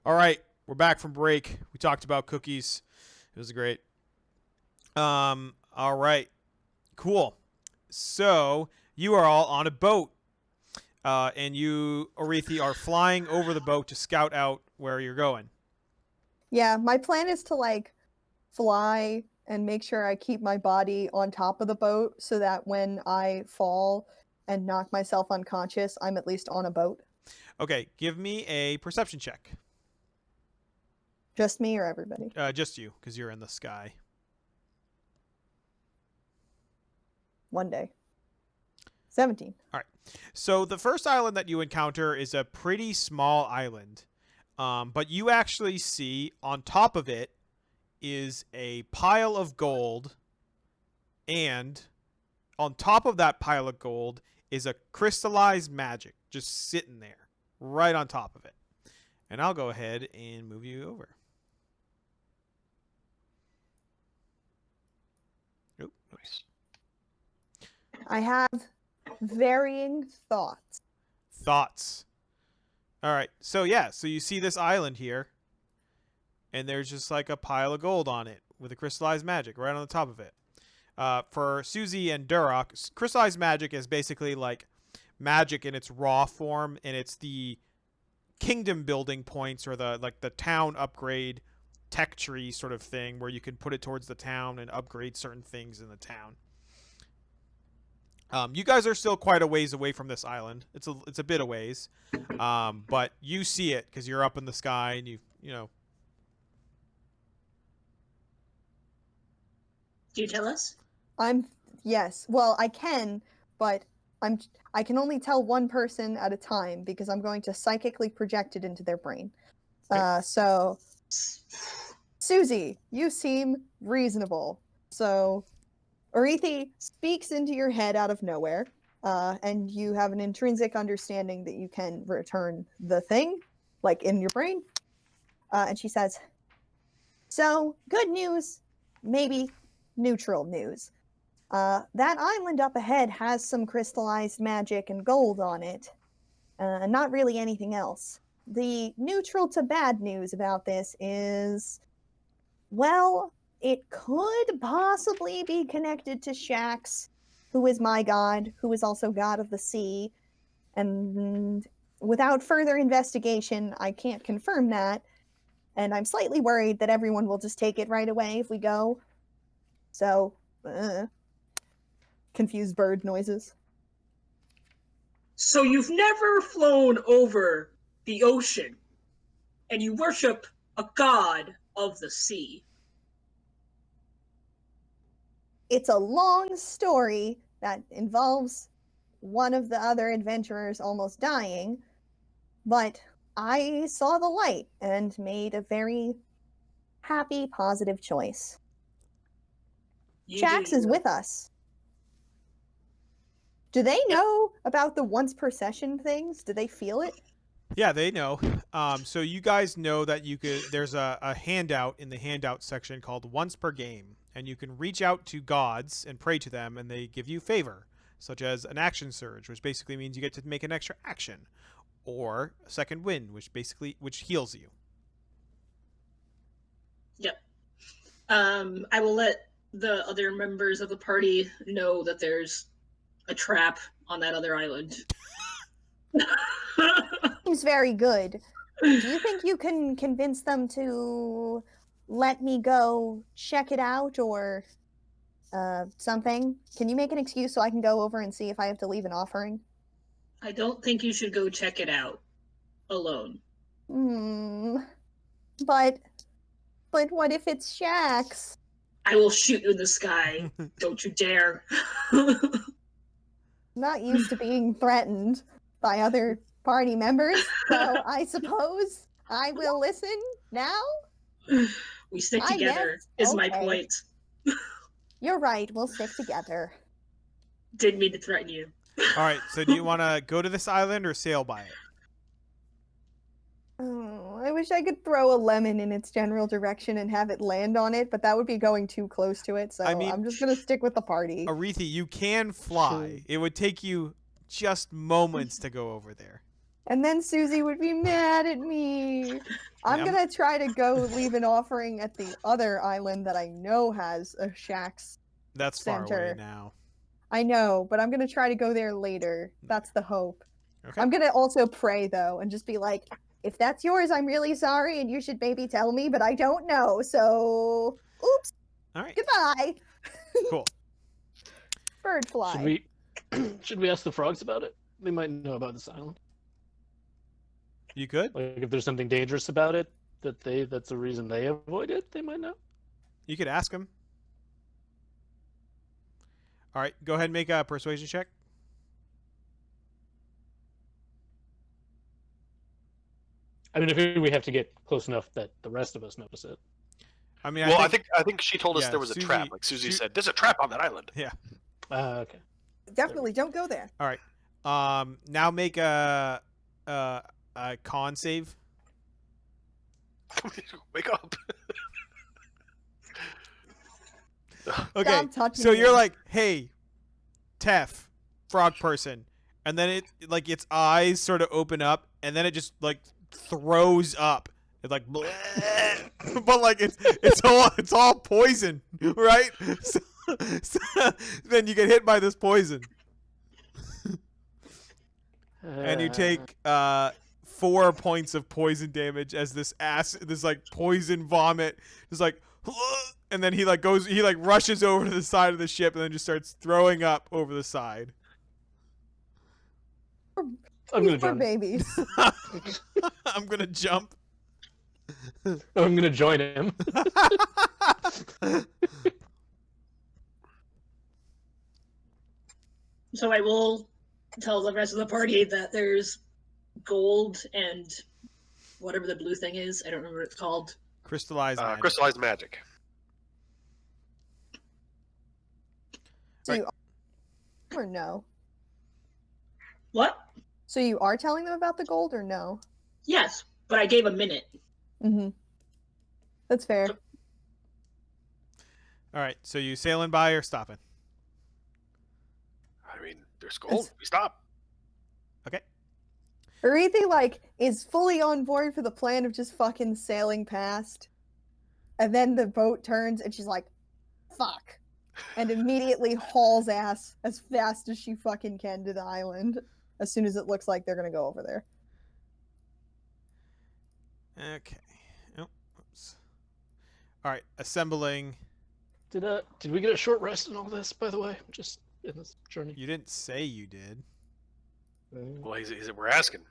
All right, we're back from break. We talked about cookies. It was great. All right, cool. So you are all on a boat, and you, Orethi, are flying over the boat to scout out where you're going. Yeah, my plan is to like fly and make sure I keep my body on top of the boat so that when I fall and knock myself unconscious, I'm at least on a boat. Okay, give me a perception check. Just me or everybody? Just you, because you're in the sky. One day. 17. All right. So the first island that you encounter is a pretty small island, but you actually see on top of it is a pile of gold, and on top of that pile of gold is a crystallized magic just sitting there, right on top of it. And I'll go ahead and move you over. Oops. I have varying thoughts. Thoughts. All right. So you see this island here, and there's just like a pile of gold on it with a crystallized magic right on the top of it. For Susie and Duroc, crystallized magic is basically like magic in its raw form, and it's the kingdom building points or the town upgrade tech tree sort of thing where you can put it towards the town and upgrade certain things in the town. You guys are still quite a ways away from this island. It's a bit of ways, but you see it because you're up in the sky and you know. Do you tell us? Yes. Well, I can, but I can only tell one person at a time because I'm going to psychically project it into their brain. So, Susie, you seem reasonable. So, Orethi speaks into your head out of nowhere, and you have an intrinsic understanding that you can return the thing, like in your brain. And she says, "So, good news, maybe neutral news. That island up ahead has some crystallized magic and gold on it, and not really anything else. The neutral to bad news about this is, well, it could possibly be connected to Shax, who is my god, who is also god of the sea, and without further investigation, I can't confirm that, and I'm slightly worried that everyone will just take it right away if we go. So, confused bird noises. So you've never flown over the ocean, and you worship a god of the sea. It's a long story that involves one of the other adventurers almost dying, but I saw the light and made a very happy, positive choice. Shax is with us. Do they know about the once per session things? Do they feel it? Yeah, they know. So you guys know that there's a handout in the handout section called Once Per Game, and you can reach out to gods and pray to them, and they give you favor, such as an action surge, which basically means you get to make an extra action, or a second wind, which heals you. Yep. I will let the other members of the party know that there's a trap on that other island. Seems very good. Do you think you can convince them to let me go check it out or something? Can you make an excuse so I can go over and see if I have to leave an offering? I don't think you should go check it out alone. But what if it's Shax? I will shoot you in the sky. Don't you dare. Not used to being threatened by other party members, so I suppose I will listen now? We stick together, is my point. You're right, we'll stick together. Didn't mean to threaten you. Alright, so do you want to go to this island or sail by it? Oh, I wish I could throw a lemon in its general direction and have it land on it, but that would be going too close to it, so I'm just going to stick with the party. Orethi, you can fly. It would take you just moments to go over there. And then Susie would be mad at me. I'm I'm- gonna try to go leave an offering at the other island that I know has a Shaxx That's far away center. now. I know, but I'm gonna try to go there later. That's the hope. Okay. I'm gonna also pray though, and just be like, if that's yours, I'm really sorry, and you should maybe tell me, but I don't know. So, oops, All right. goodbye. Cool. Bird fly. Should we should we ask the frogs about it? They might know about this island. You good? Like if there's something dangerous about it that's the reason they avoid it, they might know. You could ask him. All right. Go ahead and make a persuasion check. I mean, if we have to get close enough that the rest of us notice it. I mean, Well, I think she told us yeah, there was a Susie- trap. Like Susie Su- said, there's a trap on that island. Okay. Definitely don't go there. Now make a con save. Wake up. Okay. Stop touching So you're me. like, hey, Tef, frog person, and then it like its eyes sort of open up, and then it just like throws up. It's like, bleh. But like it's all poison, right? So then you get hit by this poison, and you take 4 points of poison damage as this like poison vomit is like, and then he like rushes over to the side of the ship and then just starts throwing up over the side. I'm gonna These poor join. babies. I'm gonna jump. I'm gonna join him. So I will tell the rest of the party that there's gold and whatever the blue thing is. I don't remember what it's called. Crystallized magic. Crystallized magic. So you or no? What? So you are telling them about the gold or no? Yes, but I gave a minute. Mm-hmm. That's fair. All right, so you sailing by or stopping? I mean, there's gold. We stop. Okay. Aretha, like, is fully on board for the plan of just fucking sailing past. And then the boat turns and she's like, fuck. And immediately hauls ass as fast as she fucking can to the island. As soon as it looks like they're gonna go over there. Okay. Oh, oops. All right, assembling. Did we get a short rest in all this, by the way? Just in this journey. You didn't say you did. Well, we're asking.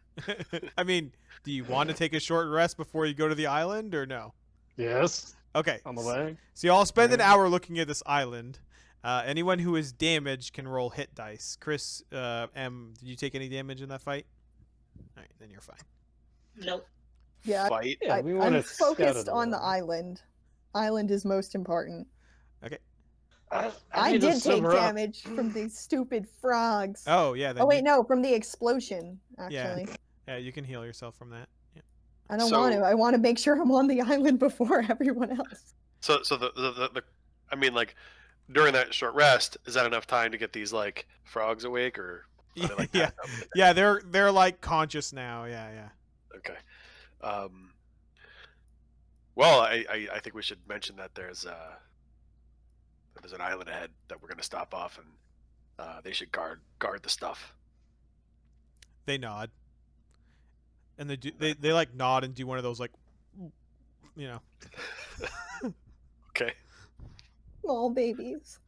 I mean, do you want to take a short rest before you go to the island or no? Yes. Okay. On the way. So y'all spend an Yeah. hour looking at this island. Anyone who is damaged can roll hit dice. Chris, M, did you take any damage in that fight? All right, then you're fine. Nope. Yeah, Fight. Yeah, we want I'm to focused on the island. Island is most important. I need to did take sober up. damage from these stupid frogs. Oh yeah. Then Oh wait, no, from the explosion, Yeah. actually. Yeah, you can heal yourself from that. Yeah. I don't So- want to. I want to make sure I'm on the island before everyone else. So the I mean, like, during that short rest, is that enough time to get these like frogs awake, or are they, like, Yeah. passed out? Yeah, they're like conscious now. Yeah. Okay. Well, I think we should mention that there's an island ahead that we're gonna stop off, and they should guard the stuff. They nod. And they like nod and do one of those like, you know. Okay. Small babies.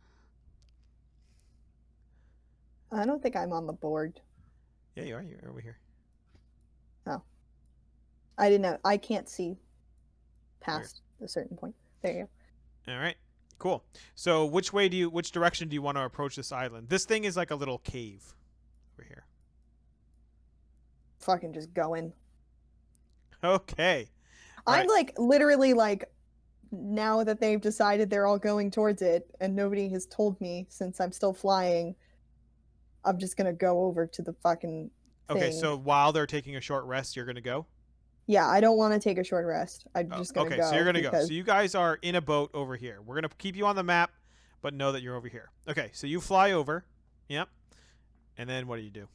I don't think I'm on the board. Yeah, you are. You're over here. I didn't know. I can't see past a certain point. There you go. All right. Cool. So which direction do you want to approach this island? This thing is like a little cave over here. Fucking just going. Okay. I'm Right. like literally like now that they've decided they're all going towards it and nobody has told me since I'm still flying, I'm just gonna go over to the fucking thing. Okay, so while they're taking a short rest, you're going to go? yeah, I don't want to take a short rest. I'm Oh, just gonna okay, go. so you're going to go. because- So you guys are in a boat over here. We're going to keep you on the map, but know that you're over here. Okay, so you fly over. Yep. And then what do you do?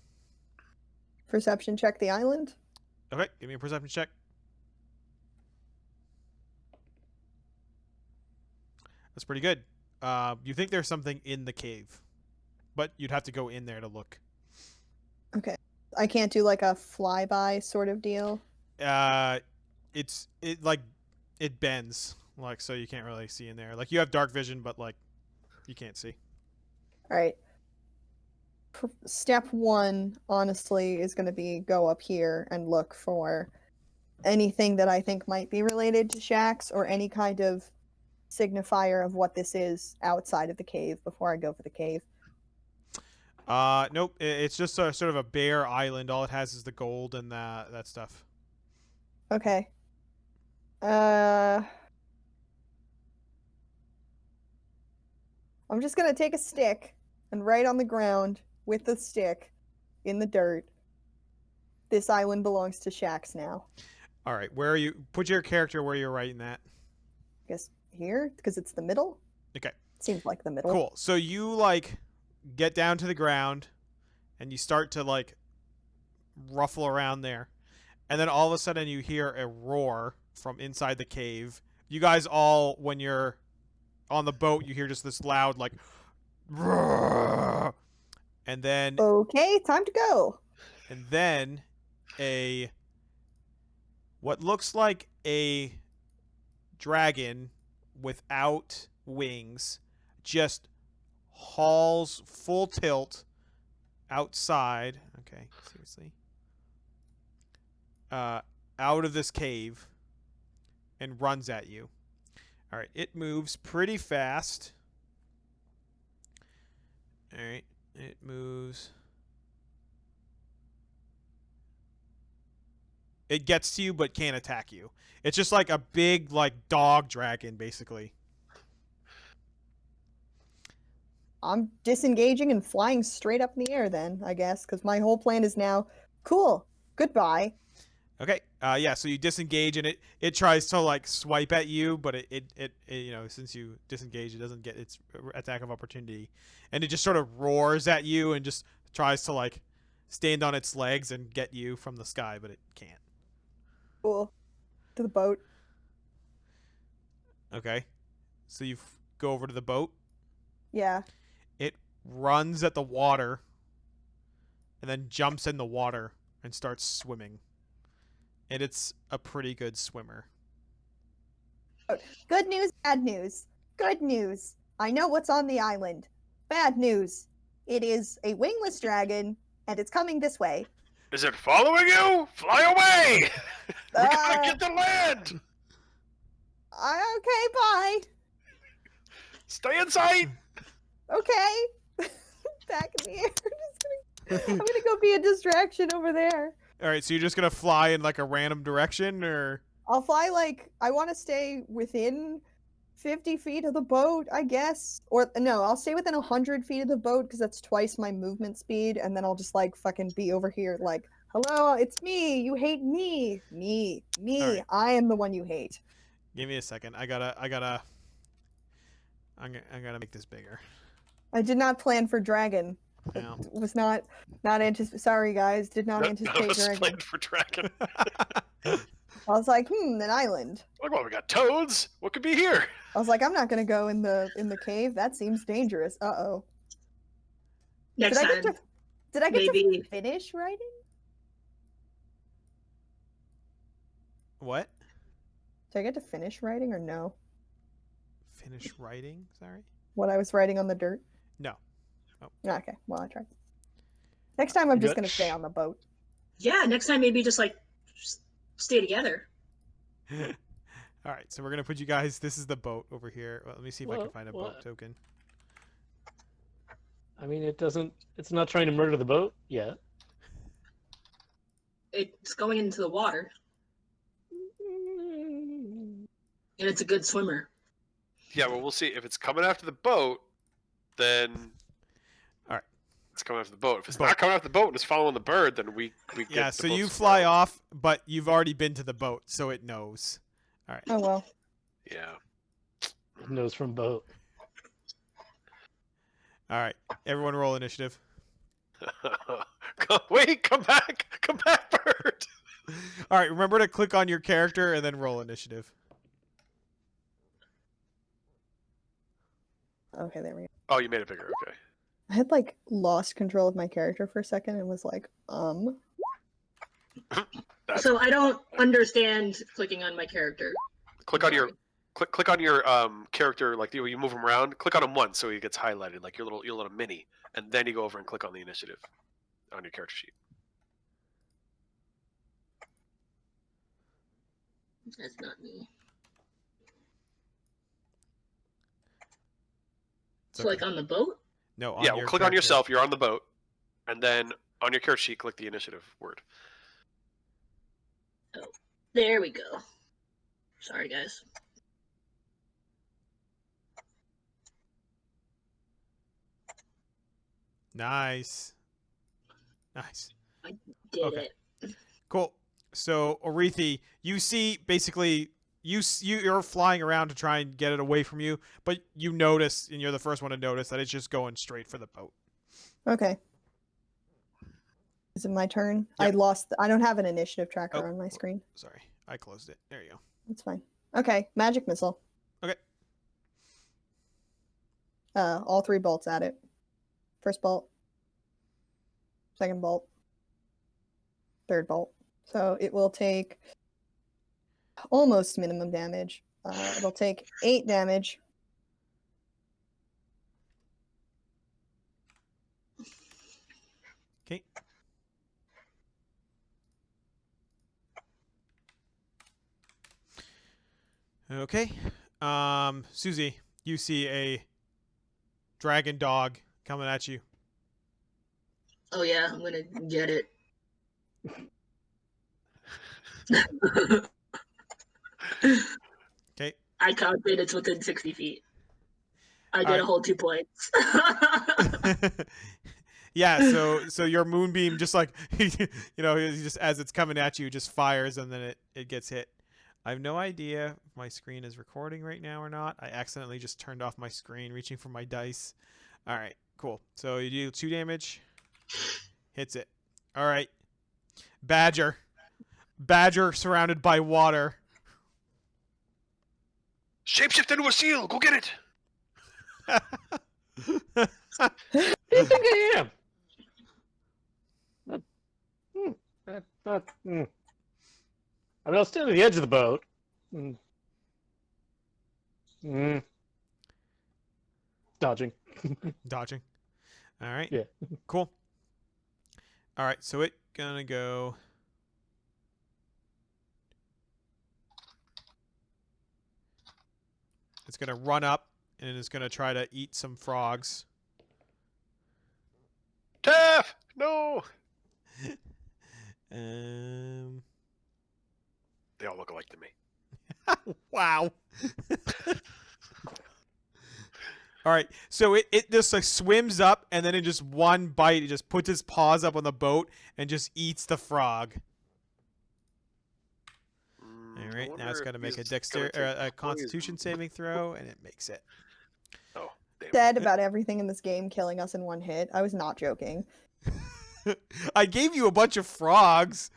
Perception check the island. Okay, give me a perception check. That's pretty good. You think there's something in the cave, but you'd have to go in there to look. Okay. I can't do like a flyby sort of deal. It bends, like, so you can't really see in there. Like, you have dark vision, but like you can't see. All right. Step one, honestly, is going to be go up here and look for anything that I think might be related to Shax or any kind of signifier of what this is outside of the cave before I go for the cave. Nope. It's just a sort of a bare island. All it has is the gold and that stuff. Okay. I'm just gonna take a stick and write on the ground with the stick in the dirt. This island belongs to Shax now. All right. Where are you? Put your character where you're writing that. I guess here, because it's the middle. Okay. Seems like the middle. Cool. So you like get down to the ground, and you start to like ruffle around there, and then all of a sudden you hear a roar from inside the cave. You guys all, when you're on the boat, you hear just this loud like, roar, and then Okay, time to go. what looks like a dragon without wings just hauls full tilt outside. Okay, seriously. Out of this cave and runs at you. All right, it moves pretty fast. All right, it moves. It gets to you but can't attack you. It's just like a big like dog dragon basically. I'm disengaging and flying straight up in the air then, I guess, because my whole plan is now, cool, goodbye. Okay. Yeah, so you disengage and it tries to like swipe at you, but it you know, since you disengage, it doesn't get its attack of opportunity. And it just sort of roars at you and just tries to like stand on its legs and get you from the sky, but it can't. Cool. To the boat. Okay. So you go over to the boat. Yeah. It runs at the water and then jumps in the water and starts swimming. And it's a pretty good swimmer. Good news, bad news. Good news. I know what's on the island. Bad news. It is a wingless dragon, and it's coming this way. Is it following you? Fly away! We gotta get to land! Okay, bye. Stay in sight! Okay. Back in the air. I'm gonna go be a distraction over there. All right, so you're just going to fly in like a random direction or I'll fly like, I want to stay within 50 feet of the boat, I guess. Or no, I'll stay within 100 feet of the boat because that's twice my movement speed. And then I'll just like fucking be over here like, hello, it's me. You hate me. Me. Alright. I am the one you hate. Give me a second. I'm gonna make this bigger. I did not plan for dragon. Yeah. Was not anticipate. Sorry guys, did not None anticipate of us dragon. planned for dragon. I was like, an island. Look, well, we got toads. What could be here? I was like, I'm not gonna go in the cave. That seems dangerous. Uh-oh. Next time, Did I get to maybe- finish writing? What? Did I get to finish writing or no? Finish writing? Sorry. What I was writing on the dirt? No. Okay, well, I tried. Next time I'm just Good. gonna stay on the boat. yeah, next time maybe just like stay together. All right, so we're gonna put you guys. This is the boat over here. Well, let me see if I can What? find a What? boat token. I mean, it's not trying to murder the boat yet. It's going into the water, and it's a good swimmer. Yeah, well, we'll see. If it's coming after the boat, then... Alright. It's coming after the boat. If it's Boat. not coming after the boat and it's following the bird, then we get Yeah, the so boat you fly squirrel. off, but you've already been to the boat, so it knows. All right. Oh well. Yeah. Nose from boat. All right. Everyone roll initiative. Wait, come back! Come back, bird! All right, remember to click on your character and then roll initiative. Okay, there we go. Oh, you made it bigger. Okay. I had like lost control of my character for a second and was like, That's So I don't understand clicking on my character. click on your click on your character, like you move him around. Click on him once so he gets highlighted, like your little mini, and then you go over and click on the initiative on your character sheet. That's not me. It's So okay. like on the boat? No, on Yeah, your well, click on character. yourself. You're on the boat, and then on your character sheet, click the initiative word. There we go. Sorry, guys. Nice. Nice. Did Okay. it. Cool. So, Orethi, you see basically you're flying around to try and get it away from you, but you notice, and you're the first one to notice, that it's just going straight for the boat. okay. Is it my turn? Yep. I don't have an initiative tracker Oh. on my screen. Sorry, I closed it. There you go. That's fine. Okay, magic missile. Okay. All 3 bolts at it. First bolt. Second bolt. Third bolt. So it will take almost minimum damage. It'll take 8 damage. Okay. Okay. Susie, you see a dragon dog coming at you. Oh yeah, I'm gonna get it. Okay. I calculate it's within 60 feet. I did Alright. a whole 2 points. Yeah, so your moonbeam just like he just as it's coming at you just fires and then it gets hit. I have no idea if my screen is recording right now or not. I accidentally just turned off my screen reaching for my dice. All right, cool. So you do 2 damage. Hits it. All right. Badger surrounded by water. Shapeshift into a seal. Go get it. Who do you think I am? I mean, I'll stand at the edge of the boat. Dodging. Dodging. All right. Yeah. Cool. All right, so it gonna go. It's gonna run up and it's gonna try to eat some frogs. Taff! No. They all look alike to me. Wow. All right, so it just like swims up and then in just one bite, it just puts its paws up on the boat and just eats the frog. All right, now it's got to make a Constitution saving throw, and it makes it. Oh, damn. Said about everything in this game killing us in one hit. I was not joking. I gave you a bunch of frogs.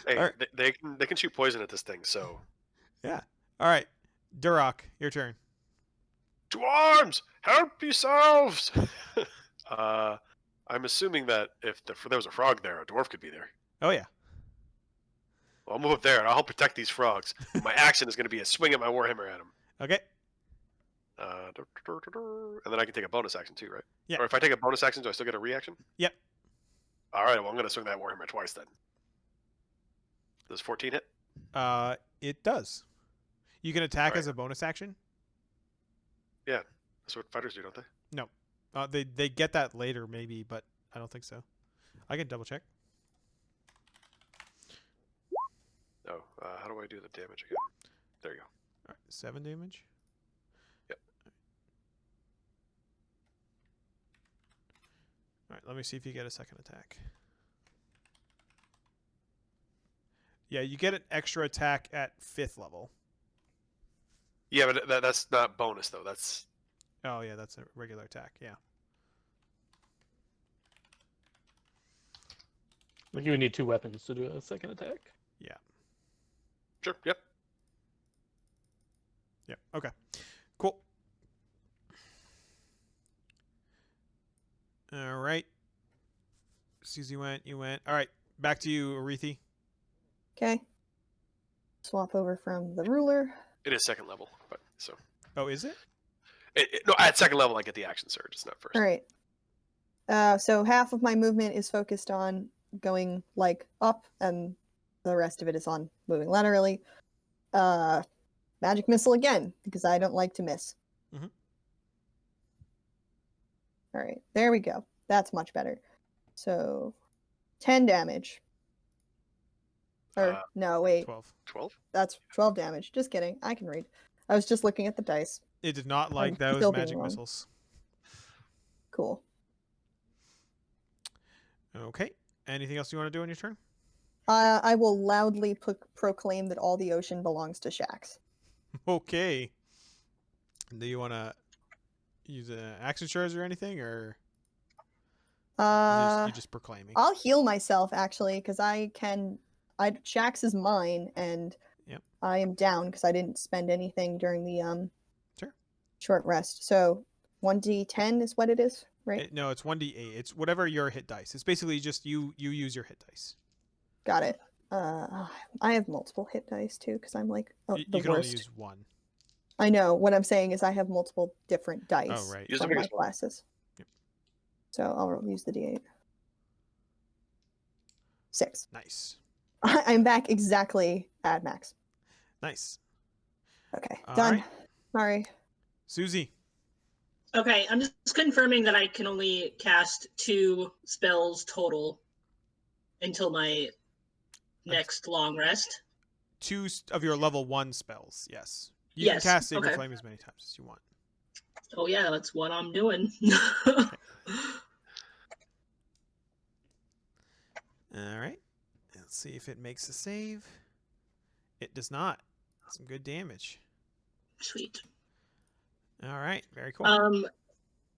Hey, Alright. they can shoot poison at this thing, so. Yeah. All right, Duroc, your turn. To arms! Help yourselves! I'm assuming that if there was a frog there, a dwarf could be there. Oh yeah. Well, I'll move up there and I'll help protect these frogs. My action is going to be a swing at my warhammer at them. Okay. And then I can take a bonus action too, right? Yeah. Or if I take a bonus action, do I still get a reaction? Yep. All right. Well, I'm going to swing that warhammer twice then. Does 14 hit? It does. You can attack Alright. as a bonus action. That's what fighters do, don't they? They get that later maybe, but I don't think so. I can double check. Oh, how do I do the damage again? There you go. All right, 7 damage. Yep. All right, let me see if you get a second attack. Yeah, you get an extra attack at 5th level. Yeah, but that's not bonus though. That's Oh yeah, that's a regular attack. Yeah. Like you would need 2 weapons to do a second attack. sure. Yep. Yeah. Okay. Cool. All right. Susie went. You went. All right. Back to you, Arethi. Okay. Swap over from the ruler. It is second level, but so Oh, is it? no, at second level I get the action surge. It's not first. All right. So half of my movement is focused on going like up, and the rest of it is on moving laterally. Magic missile again because I don't like to miss. Mhm. All right, there we go. That's much better. So, 10 damage. Or no, wait, 12. 12. that's 12 damage. Just kidding. I can read. I was just looking at the dice. It did not like I'm those still being magic wrong. missiles. Cool. Okay. Anything else you want to do on your turn? I will loudly proclaim that all the ocean belongs to Shax. Okay. Do you want to use an action surge or anything, or you're just proclaiming? I'll heal myself actually because Shax is mine, and Yep. I am down because I didn't spend anything during the Sure. short rest. So 1d10 is what it is, right? No, it's 1d8. It's whatever your hit dice. It's basically just you use your hit dice. Got it. I have multiple hit dice too because I'm like You the can only worst. use one. I know. What I'm saying is I have multiple different dice Oh, right. Use the from my biggest one. classes. Yep. So I'll use the d8. 6. Nice. I'm back exactly at max. Nice. Okay, All done. right. Sorry. Susie. Okay, I'm just confirming that I can only cast 2 spells total until my next long rest. 2 of your level 1 spells. Yes. You Yes, can cast Sacred okay. Flame as many times as you want. Oh yeah, that's what I'm doing. All right. Let's see if it makes a save. It does not. Some good damage. Sweet. All right. Very cool.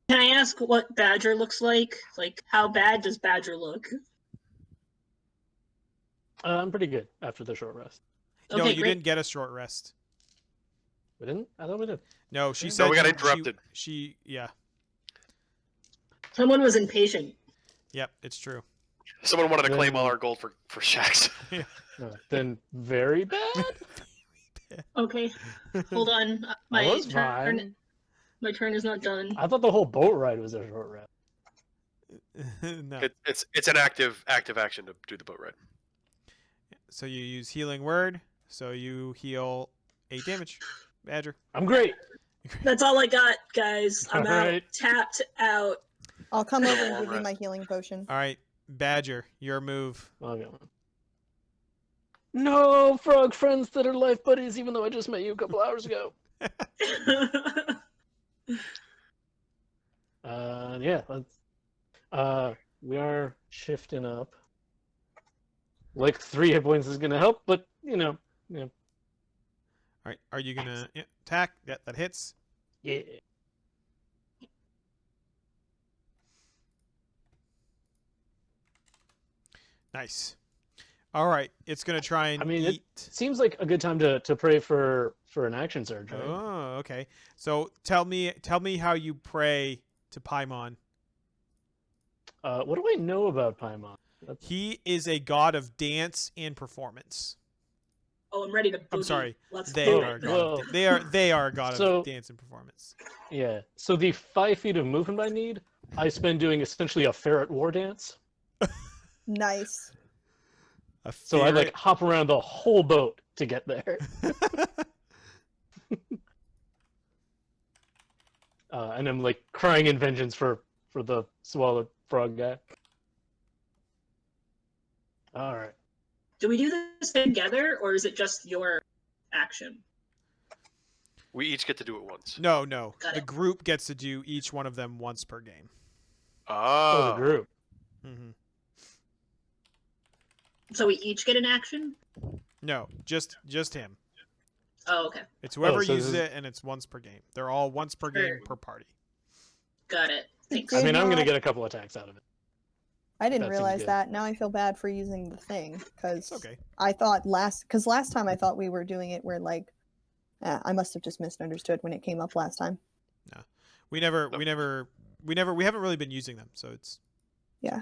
Can I ask what Badger looks like? Like, how bad does Badger look? I'm pretty good after the short rest. No, Okay, you great. didn't get a short rest. We didn't? I thought we did. No, she No, said we got she- interrupted. Yeah. Someone was impatient. Yep, it's true. Someone wanted to Then- claim all our gold for Shax. Then very bad. Okay, hold on. I My was turn. fine. My turn is not done. I thought the whole boat ride was a short rest. No. It's an active action to do the boat ride. So you use Healing Word. So you heal 8 damage. Badger. I'm great. That's all I got, guys. I'm out. Alright. Tapped out. I'll come over and Long give you rest. my healing potion. All right, Badger, your move. Okay. No frog friends that are life buddies, even though I just met you a couple hours ago. Yeah, let's. We are shifting up. Like 3 hit points is gonna help, but yeah. All right, are you gonna attack? Yeah, that hits. Yeah. Nice. All right, it's gonna try and I mean, eat. Seems like a good time to pray for an action surge, right? Oh, okay. So tell me how you pray to Paimon. What do I know about Paimon? He is a god of dance and performance. Oh, I'm ready to boogie. I'm sorry. Let's They do are a it. god. Whoa. They are a god So- of dance and performance. Yeah. So the 5 feet of movement I need, I spend doing essentially a ferret war dance. Nice. So I like ferret- hop around the whole boat to get there. And I'm like crying in vengeance for the swallowed frog guy. All right. Do we do this together, or is it just your action? We each get to do it once. No. Got The it. group gets to do each one of them once per game. Oh, the Oh, group. Hmm. So we each get an action? No, just him. Oh, okay. It's whoever so uses this is- it, and it's once per game. They're all once per game Sure. per party. Got it. Thanks. I mean, I'm Did gonna not- get a couple attacks out of it. I didn't That seems realize good. that. Now I feel bad for using the thing because It's okay. I thought last time I thought we were doing it where like I must have just misunderstood when it came up last time. We haven't really been using them, so it's Yeah.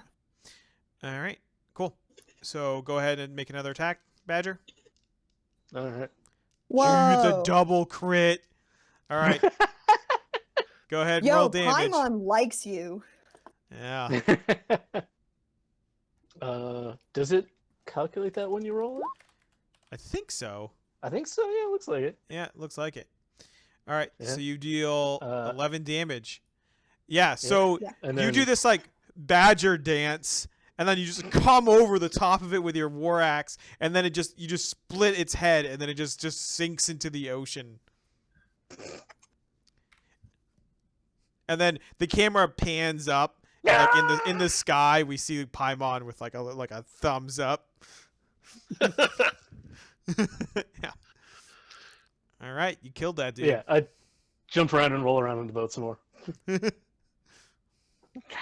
all right. Cool. So go ahead and make another attack, Badger. All right. Whoa. The double crit. All right. Go ahead and Yo, roll damage. Paimon likes you. Yeah. Does it calculate that when you roll it? I think so. I think so. Yeah, looks like it. Yeah, it looks like it. All right. Yeah. So you deal 11 damage. Yeah. Yeah. So Yeah. And you then, do this like badger dance, and then you just come over the top of it with your war axe, and then you just split its head, and then it just sinks into the ocean. And then the camera pans up, and like in the sky, we see Paimon with like a thumbs up. Yeah. All right, you killed that dude. Yeah, I jump around and roll around on the boat some more.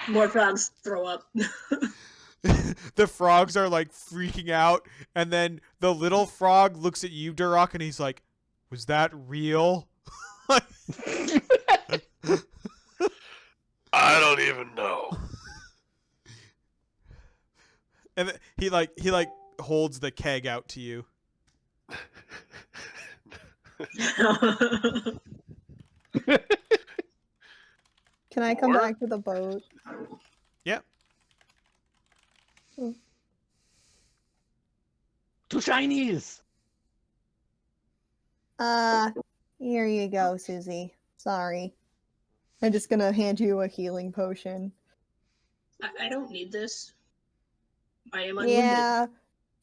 More frogs throw up. The frogs are like freaking out, and then the little frog looks at you, Duroc, and he's like, "Was that real?" I don't even know. And he holds the keg out to you. Can I come Or- back to the boat? Yep. Two Chinese. Here you go, Susie. Sorry. I'm just gonna hand you a healing potion. I don't need this. I am unwounded. Yeah,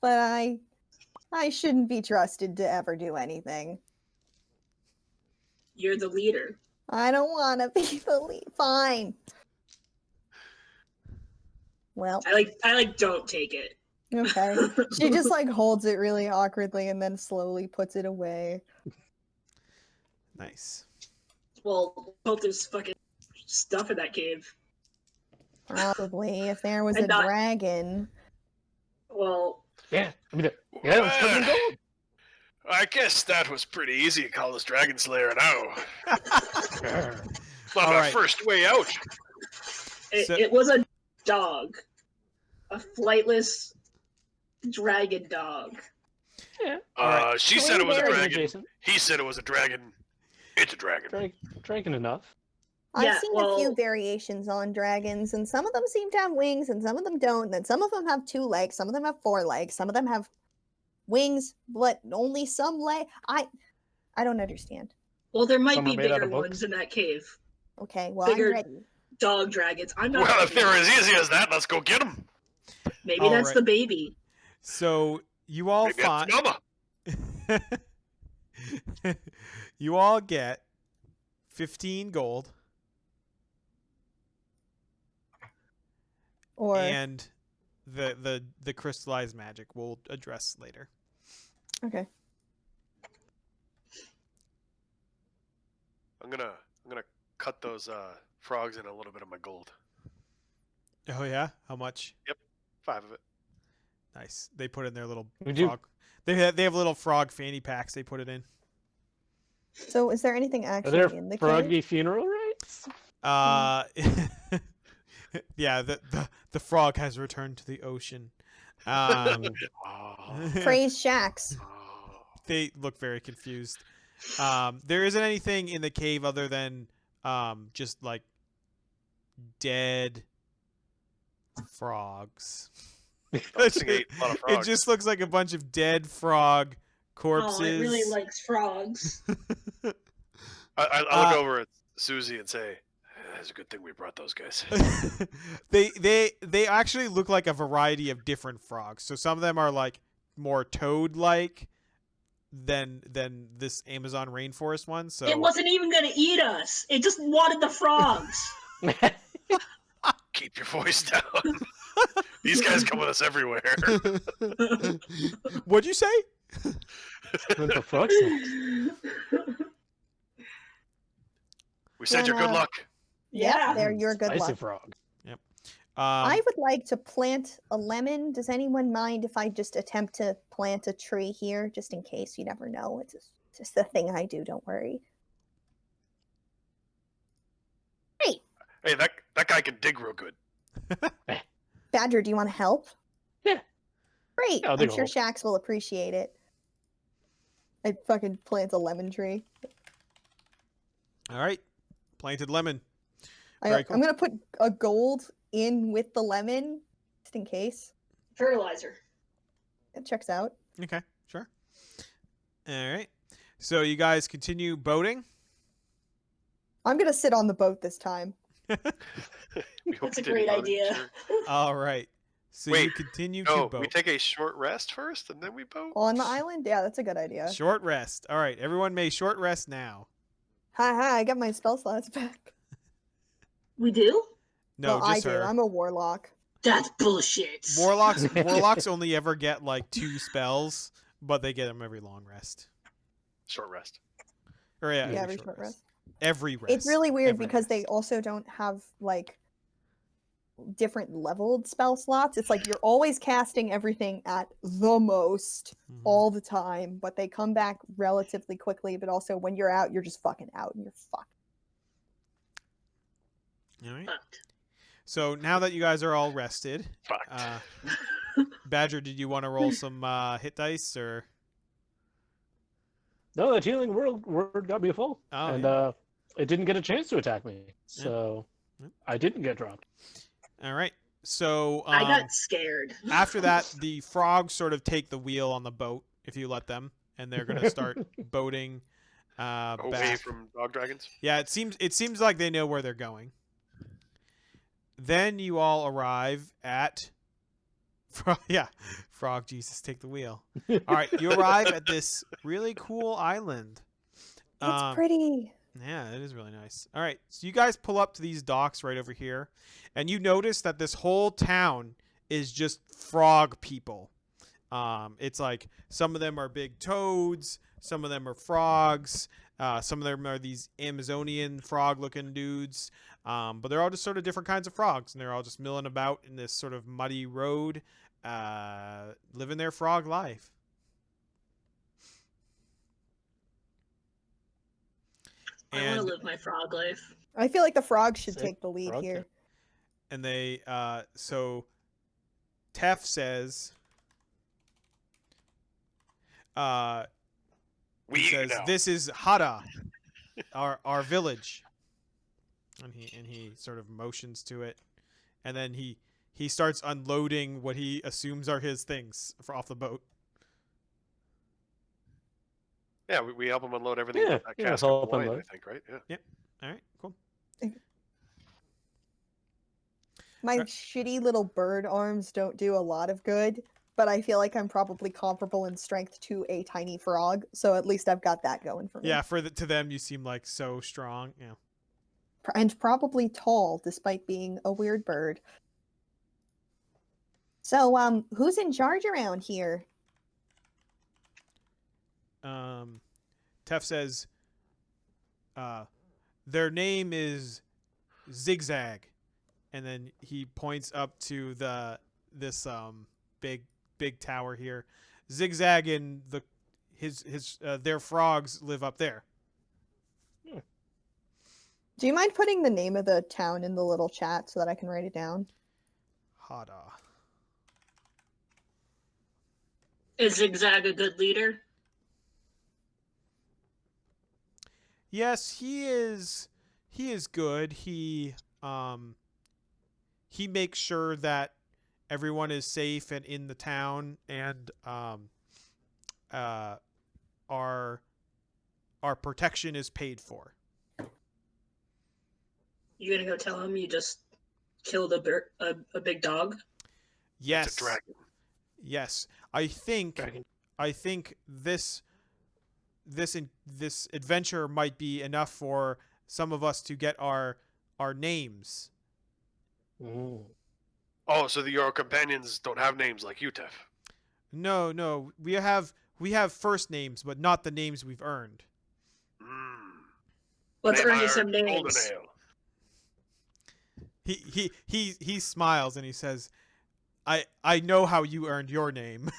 but I shouldn't be trusted to ever do anything. You're the leader. I don't want to be the lead. Fine. Well, I like don't take it. okay. She just like holds it really awkwardly and then slowly puts it away. Nice. Well, hope there's fucking stuff in that cave. Probably, if there was And a not- dragon. Yeah, Well, yeah, it's fucking gold. I guess that was pretty easy to call us Dragon Slayer now. Not All our right. first way out. it was a dog, a flightless dragon dog. Yeah, Alright. She Can said we it was a very- dragon. Jason. He said it was a dragon. It's a dragon. Dragon enough. I've Yeah, seen a few well- variations on dragons, and some of them seem to have wings, and some of them don't. And then some of them have 2 legs, some of them have 4 legs, some of them have wings, but only some leg. I don't understand. Well, there might Some be are made out bigger of books. ones in that cave. Okay, well, Bigger- I'm ready. Dog dragons. I'm not. Well, if ready. they're as easy as that, let's go get them. Maybe All that's right. the baby. So you all Maybe that's find Mama. you all get 15 gold Or and the crystallized magic we'll address later. okay, I'm gonna cut those frogs in a little bit of my gold. Oh yeah, how much? 5 of it. Nice. They put in their little We do. frog. They have little frog fanny packs. They put it in. so is there anything Are actually there in the cave? froggy funeral rites? Yeah. The frog has returned to the ocean. Oh. Praise shacks. Oh. They look very confused. There isn't anything in the cave other than just like dead frogs. This thing ate a lot of It frogs. just looks like a bunch of dead frog corpses. Oh, it really likes frogs. I look over at Susie and say, "It's a good thing we brought those guys." they actually look like a variety of different frogs. So some of them are like more toad-like than this Amazon rainforest one. So It wasn't even gonna eat us. It just wanted the frogs. Keep your voice down. These guys come with us everywhere. What'd you say? What the fuck? We said you're good luck. Yeah. They're your good Spicy luck. frog. I would like to plant a lemon. Does anyone mind if I just attempt to plant a tree here, just in case? You never know. It's It's just the thing I do, don't worry. Great. Hey, that guy can dig real good. Badger, do you want to help? Yeah. Great. Yeah, I'll I'm dig a sure hole. Shax will appreciate it. I fucking plant a lemon tree. All right. Planted lemon. I'm Very cool. going to put a gold in with the lemon, just in case. Fertilizer. It checks out. Okay, sure. All right. So you guys continue boating. I'm going to sit on the boat this time. We hope That's a you did, great Elon, idea. sure. All right. So you Wait, continue to No, boat. we take a short rest first, and then we boat. On the island? Yeah, that's a good idea. Short rest. All right. Everyone may short rest now. Hi, I got my spell slots back. We do? No, well, I just do. her. I'm a warlock. That's bullshit. Warlocks only ever get like 2 spells, but they get them every long rest. Short rest. Or yeah, Yeah, every every short rest. Every rest. It's really weird Every because they rest. also don't have like different leveled spell slots. It's like you're always casting everything at the most Mhm. all the time, but they come back relatively quickly. But also, when you're out, you're just fucking out and you're fucked. All right. Fucked. So now that you guys are all rested, Fucked. Badger, did you want to roll some hit dice or? No, that healing word got me full, Oh, and yeah. it didn't get a chance to attack me, so Yeah. I didn't get dropped. All right. So I got scared. after that, the frogs sort of take the wheel on the boat if you let them, and they're gonna start boating Away back. from dog dragons. Yeah, it seems like they know where they're going. Then you all arrive at Frog Jesus, take the wheel. All right, you arrive at this really cool island. It's pretty. Yeah, it is really nice. All right, so you guys pull up to these docks right over here, and you notice that this whole town is just frog people. It's like some of them are big toads, some of them are frogs, some of them are these Amazonian frog-looking dudes, but they're all just sort of different kinds of frogs, and they're all just milling about in this sort of muddy road, living their frog life. I want to live my frog life. I feel like the frogs should Sick. take the lead Frog here. can- And they so Tef says We he says know. this is Hada, our village. And he sort of motions to it, and then he starts unloading what he assumes are his things off the boat. Yeah, we help them unload everything. Yeah, with that yeah, cask help of wine, unload. I think, right? Yeah. All right, cool. My Right. shitty little bird arms don't do a lot of good, but I feel like I'm probably comparable in strength to a tiny frog, so at least I've got that going for me. Yeah, to them you seem like so strong. Yeah. And probably tall, despite being a weird bird. So, who's in charge around here? Tef says, their name is Zigzag, and then he points up to this big tower here. Zigzag and their frogs live up there. Do you mind putting the name of the town in the little chat so that I can write it down? Hada. Is Zigzag a good leader? Yes, he is. He is good. He makes sure that everyone is safe and in the town, and our protection is paid for. You gonna go tell him you just killed a big dog? Yes. It's a dragon. Yes. I think Dragon. this adventure might be enough for some of us to get our names. Mm. Oh, so your companions don't have names like you, Tef. No, we have first names, but not the names we've earned. Let's Name earn I you some earned, Golden names. Ale. He smiles and he says, I know how you earned your name.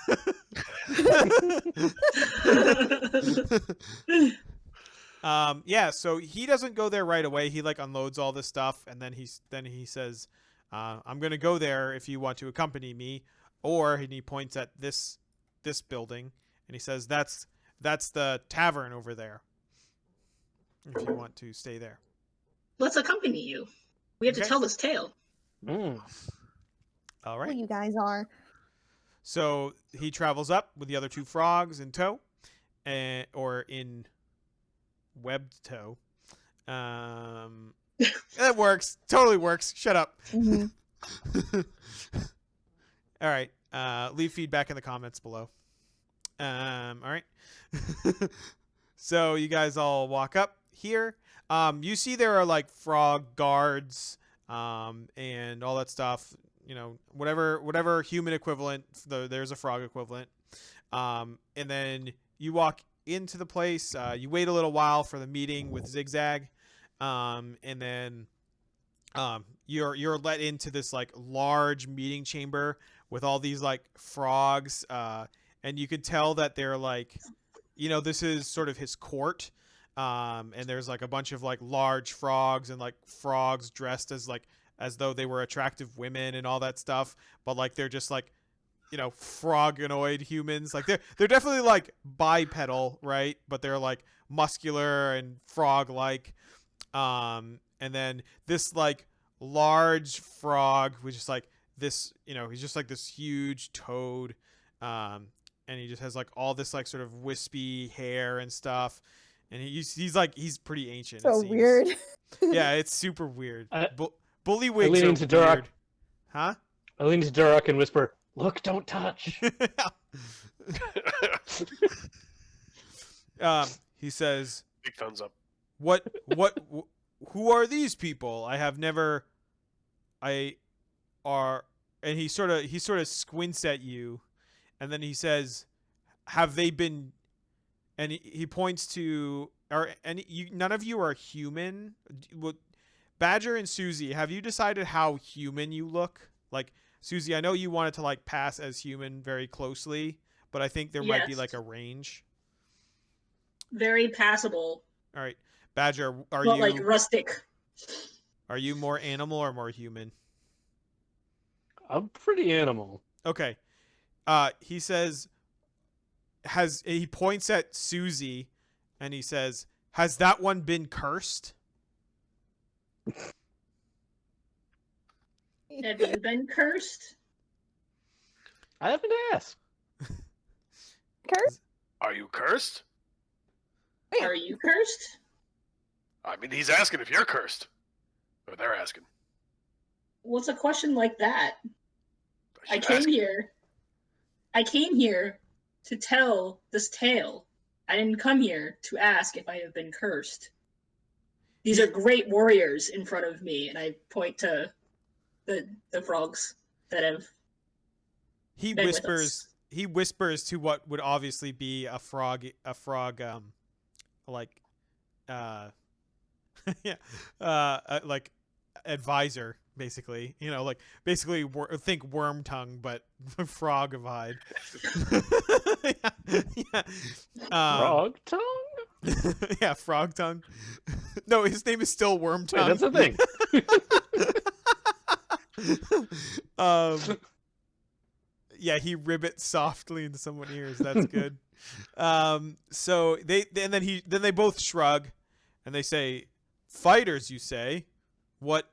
Yeah, so he doesn't go there right away. He like unloads all this stuff, and then he says, "I'm gonna go there if you want to accompany me." And he points at this building, and he says, "That's the tavern over there. If you want to stay there." Let's accompany you. We have Okay. to tell this tale. Mm. All Who right. you guys are. So he travels up with the other two frogs in tow, or in webbed tow. That works. Totally works. Shut up. hmm All right. Leave feedback in the comments below. All right. So you guys all walk up here. You see there are like frog guards, and all that stuff. You know, whatever human equivalent. There's a frog equivalent. And then you walk into the place. You wait a little while for the meeting with Zigzag, and then you're let into this like large meeting chamber with all these like frogs, and you can tell that they're like, this is sort of his court, and there's like a bunch of like large frogs and like frogs dressed as though they were attractive women and all that stuff, but like they're just like frogonoid humans. Like they're definitely like bipedal, right? But they're like muscular and frog like. And then this like large frog, which is like this, he's just like this huge toad, and he just has like all this like sort of wispy hair and stuff, and he's pretty ancient. So it seems. weird. Yeah, it's super weird. I Bullywig's lean are into Durak. weird. Huh? I lean to Durak and whisper, "Look, don't touch." He says, Big thumbs up. who are these people? And he sort of squints at you, and then he says, have they been, and he points to, none of you are human. Badger and Susie, have you decided how human you look? Like, Susie, I know you wanted to like pass as human very closely, but I think there might be Yes. like a range. Very passable, All right, Badger, but like rustic. are you more animal or more human? I'm pretty animal. Okay. He says, he points at Susie, and he says, has that one been cursed? Have you been cursed? I haven't asked. Curse? Are you cursed? Are you cursed? I mean, he's asking if you're cursed. Or they're asking. What's a question like that? I should came ask. here. I came here to tell this tale. I didn't come here to ask if I have been cursed. These are great warriors in front of me, and I point to the frogs that have. He been with whispers. us. He whispers to what would obviously be a frog, like, yeah, like advisor, basically. Like basically think worm tongue, but frog-ified. Yeah. Frog tongue? Yeah, frog tongue. No, his name is still worm Wait, tongue. that's a thing. Yeah, he ribbits softly into someone's ears. That's good. So then they both shrug, and they say, "Fighters, you say? What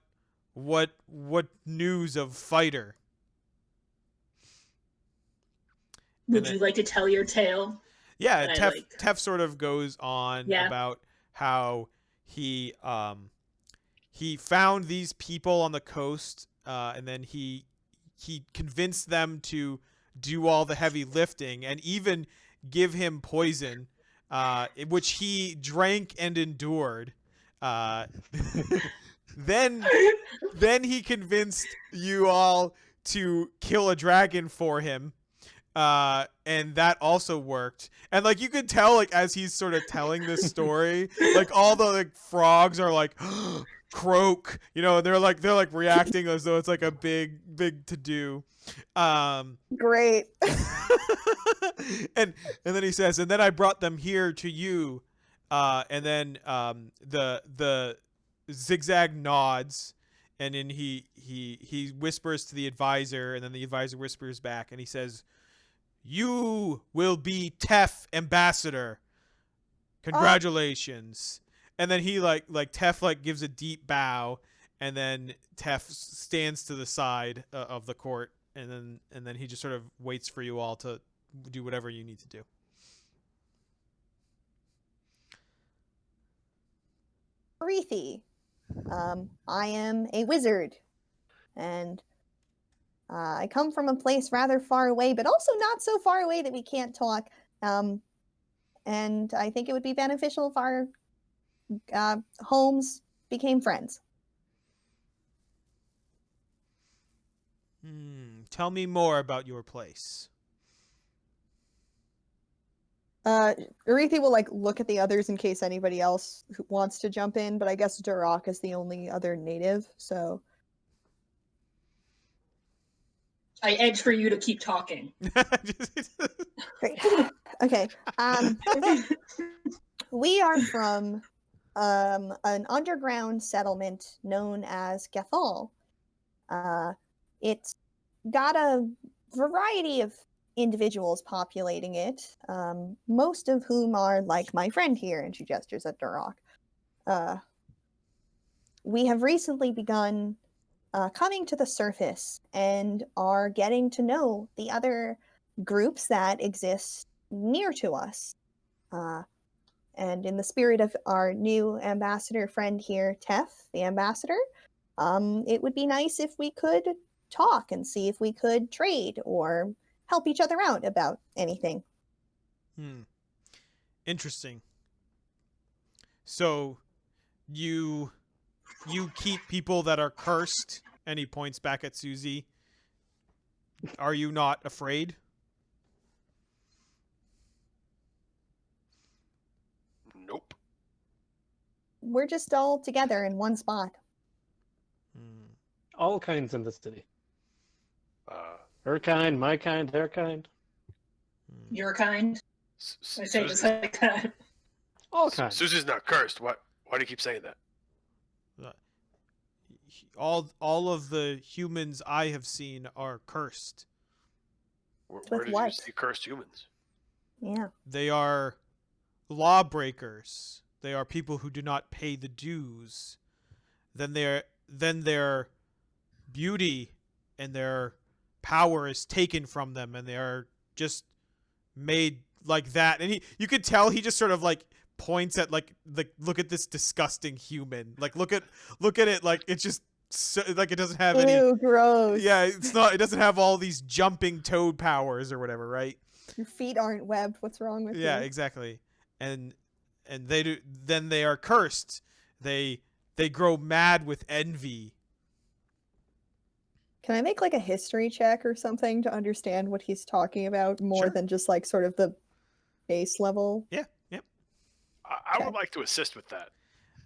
news of fighter?" Would you like to tell your tale? Yeah, And I Tef sort of goes on Yeah. about how he found these people on the coast, and then he convinced them to do all the heavy lifting and even give him poison, which he drank and endured. Then he convinced you all to kill a dragon for him. And that also worked. And like you could tell, like as he's sort of telling this story, like all the like frogs are like croak, and they're like reacting as though it's like a big to do. Great. And then he says, and then I brought them here to you, And then the Zigzag nods, and then he whispers to the advisor, and then the advisor whispers back, and he says, "You will be Tef ambassador. Congratulations." And then he like Tef like gives a deep bow, and then Tef stands to the side of the court, and then he just sort of waits for you all to do whatever you need to do. Arethi. I am a wizard, and I come from a place rather far away, but also not so far away that we can't talk. And I think it would be beneficial if our homes became friends. Tell me more about your place. Arethi will like look at the others in case anybody else wants to jump in, but I guess Durak is the only other native, so I edge for you to keep talking. great. Okay. We are from an underground settlement known as Gathol. It's got a variety of individuals populating it, most of whom are like my friend here, and she gestures at Durak. We have recently begun coming to the surface and are getting to know the other groups that exist near to us. And in the spirit of our new ambassador friend here, Tef, the ambassador, it would be nice if we could talk and see if we could trade or help each other out about anything. Interesting. So you keep people that are cursed, and he points back at Susie. Are you not afraid? Nope. We're just all together in one spot. All kinds in the city. Uh, Her kind, my kind, their kind. Your kind. I say just like that. All kinds. Susie's not cursed. Why do you keep saying that? All of the humans I have seen are cursed. Where did you what? see cursed humans? Yeah. They are lawbreakers. They are people who do not pay the dues. Then their beauty and their power is taken from them, and they are just made like that. And you could tell he just sort of like points at like look at this disgusting human. Like look at it like it's just so, like it doesn't have any. Ew, gross. Yeah, it doesn't have all these jumping toad powers or whatever, right? Your feet aren't webbed. What's wrong with you? Yeah, exactly. And they do. Then they are cursed. They grow mad with envy. Can I make like a history check or something to understand what he's talking about more Sure. than just like sort of the base level? Yeah, yep. I Okay. would like to assist with that.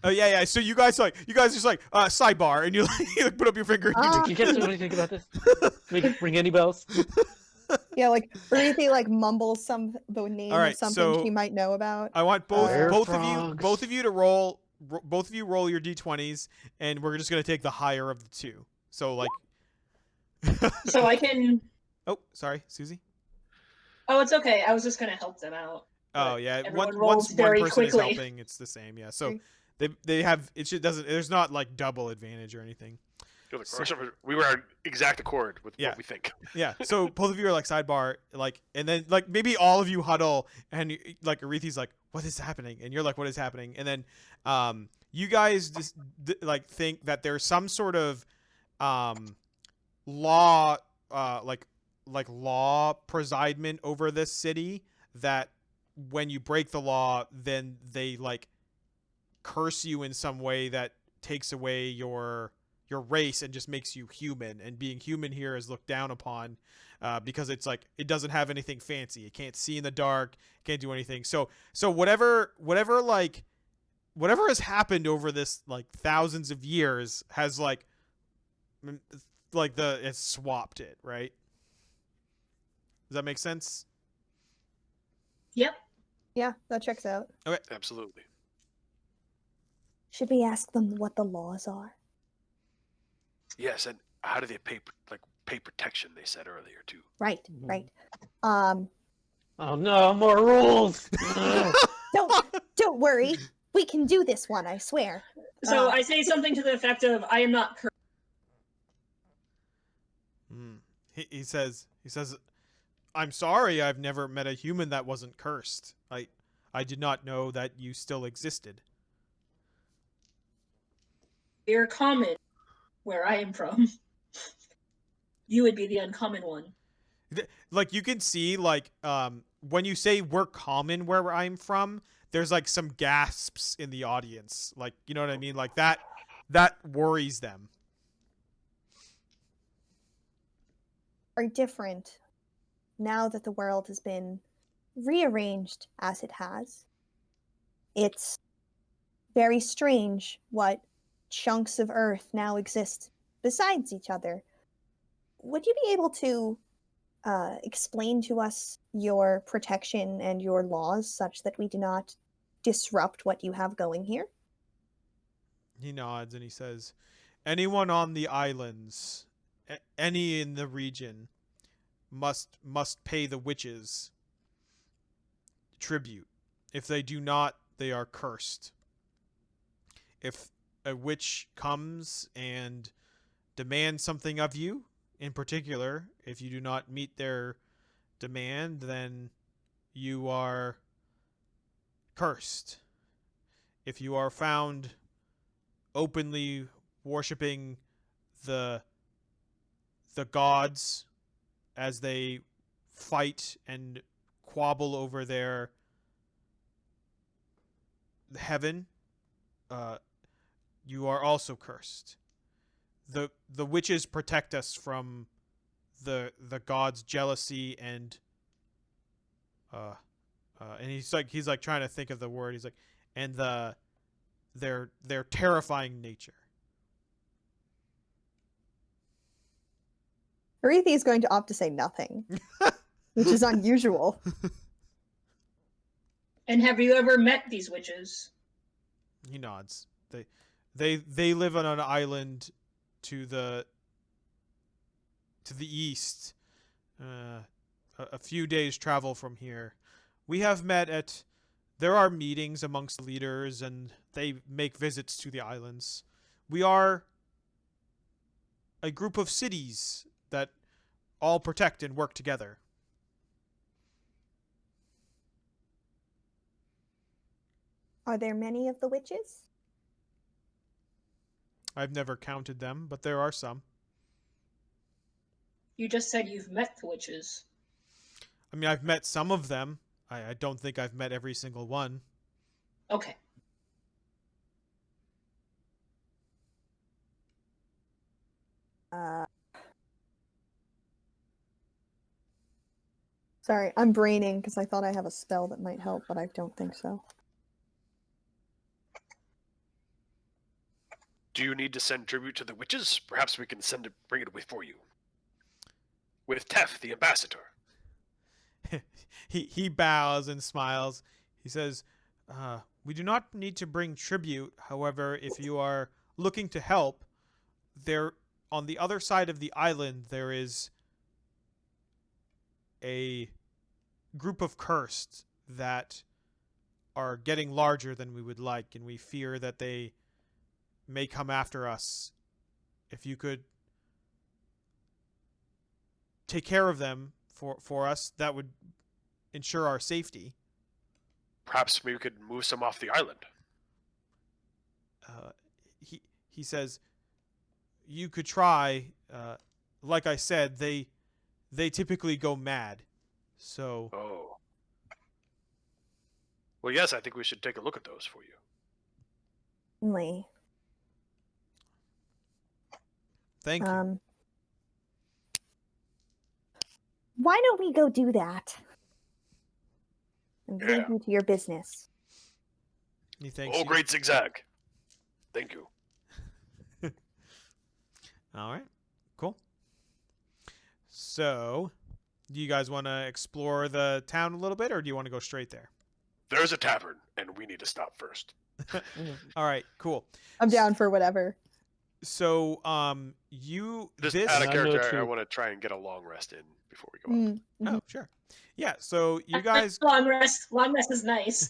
Oh yeah. So you guys just like sidebar, and you like put up your finger. And Ah. You guys know anything about this? Make it ring any bells? Yeah, like Arethi like mumbles the name All right, of something so she might know about. I want both Air of frogs. you to roll. Both of you roll your d20s, and we're just gonna take the higher of the two. So like. So I can. Oh, sorry, Susie. Oh, it's okay. I was just gonna help them out. Oh but yeah, everyone once rolls one very person is quickly. helping, it's the same. Yeah, so Okay. they have it. Doesn't there's not like double advantage or anything. Feel like we were on exact accord with Yeah. what we think. Yeah, so both of you are like sidebar, like, and then like maybe all of you huddle, and like Arethi's like, "What is happening?" And you're like, "What is happening?" And then you guys just like think that there's some sort of law, like law presidement over this city that when you break the law, then they like curse you in some way that takes away your race and just makes you human, and being human here is looked down upon because it's like it doesn't have anything fancy. It can't see in the dark, can't do anything. So whatever has happened over this like thousands of years has like it's swapped it, right? Does that make sense? Yep. Yeah, that checks out. Absolutely. Should we ask them what the laws are? Yes, and how do they pay protection? They said earlier too. Right, Mhm. right. Oh no, more rules! Ugh. Don't worry. We can do this one, I swear. So I say something to the effect of, I am not cursed. He says, I'm sorry, I've never met a human that wasn't cursed. I did not know that you still existed. You're common where I am from. You would be the uncommon one. Like, you can see, like, when you say we're common where I'm from, there's like some gasps in the audience. Like, you know what I mean? Like, that worries them. Are different now that the world has been rearranged as it has. It's very strange what chunks of Earth now exist besides each other. Would you be able to explain to us your protection and your laws such that we do not disrupt what you have going here? He nods and he says, anyone on the islands, any in the region, must pay the witches tribute. If they do not, they are cursed. If a witch comes and demands something of you, in particular, if you do not meet their demand, then you are cursed. If you are found openly worshiping the gods as they fight and quabble over their heaven, you are also cursed. The witches protect us from the gods' jealousy and he's like trying to think of the word. He's like, and their terrifying nature. Arethi is going to opt to say nothing, which is unusual. And have you ever met these witches? He nods. They live on an island to the east, a few days travel from here. We have met at. There are meetings amongst leaders, and they make visits to the islands. We are a group of cities that all protect and work together. Are there many of the witches? I've never counted them, but there are some. You just said you've met the witches. I mean, I've met some of them. I don't think I've met every single one. Okay. Sorry, I'm braining because I thought I have a spell that might help, but I don't think so. Do you need to send tribute to the witches? Perhaps we can bring it before you. With Tef, the ambassador. He bows and smiles. He says, we do not need to bring tribute. However, if you are looking to help, there on the other side of the island there is a group of cursed that are getting larger than we would like, and we fear that they may come after us. If you could take care of them for us, that would ensure our safety. Perhaps we could move some off the island. He says, you could try. Like I said, they typically go mad. So. Oh. Well, yes, I think we should take a look at those for you. Certainly. Thank you. Why don't we go do that? And Yeah. leave you to your business. He thanks Oh, you. great zigzag. Thank you. All right. Cool. So, do you guys want to explore the town a little bit, or do you want to go straight there? There's a tavern, and we need to stop first. All right, cool. I'm down for whatever. So, you Just this. out of And I know character, I too. want to try and get a long rest in before we go up. Oh, sure. Yeah. So you guys, Long rest. Long rest is nice.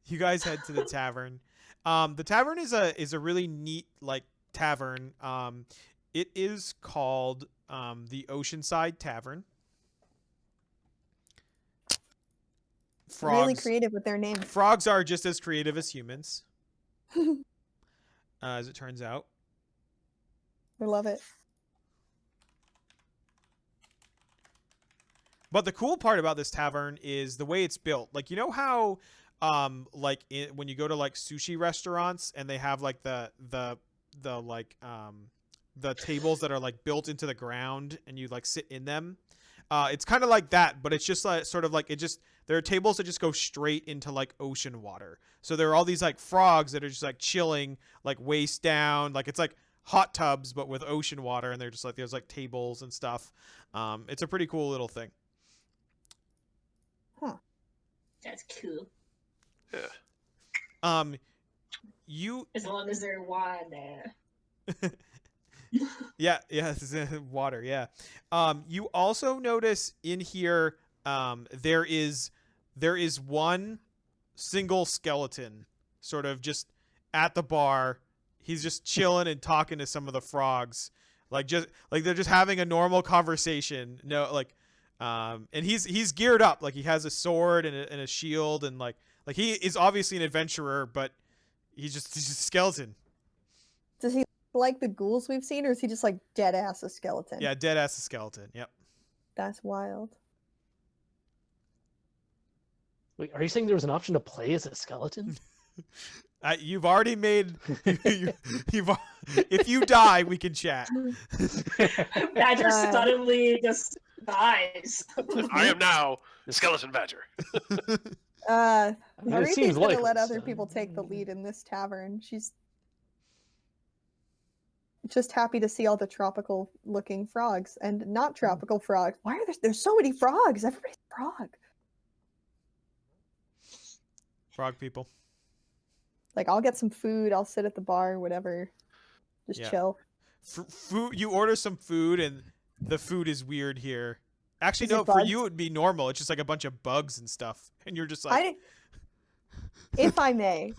you guys head to the tavern. The tavern is a really neat like tavern. It is called the Oceanside Tavern. Really Frogs. creative with their name. Frogs are just as creative as humans, as it turns out. I love it. But the cool part about this tavern is the way it's built. Like, you know how when you go to like sushi restaurants and they have like the tables that are like built into the ground and you like sit in them. It's kind of like that, but it's just like sort of like there are tables that just go straight into like ocean water. So there are all these like frogs that are just like chilling, like waist down, like it's like hot tubs but with ocean water, and they're just like there's like tables and stuff. It's a pretty cool little thing. That's cool. Yeah. You As long as there's wine there. yeah, this is water, yeah. You also notice in here there is one single skeleton sort of just at the bar. He's just chilling and talking to some of the frogs. Like they're just having a normal conversation. No, like and he's geared up. Like he has a sword and a shield, and like he is obviously an adventurer, but he's just a skeleton. Does he like the ghouls we've seen, or is he just like dead ass a skeleton? Yeah, dead ass a skeleton. Yep. That's wild. Wait, are you saying there was an option to play as a skeleton? You've already made. If you die, we can chat. Badger Uh, suddenly just dies. I am now the skeleton badger. Uh, I mean, it Aretha's seems gonna likely, let other so- people take the lead in this tavern. She's just happy to see all the tropical looking frogs and not tropical frogs. Why are there's so many frogs? Everybody's a frog. Frog people. Like, I'll get some food, I'll sit at the bar, whatever. Just Yeah. chill. Food. You order some food, and the food is weird here. Actually, Is it no. For bugs? you, it'd be normal. It's just like a bunch of bugs and stuff, and you're just like, If I may,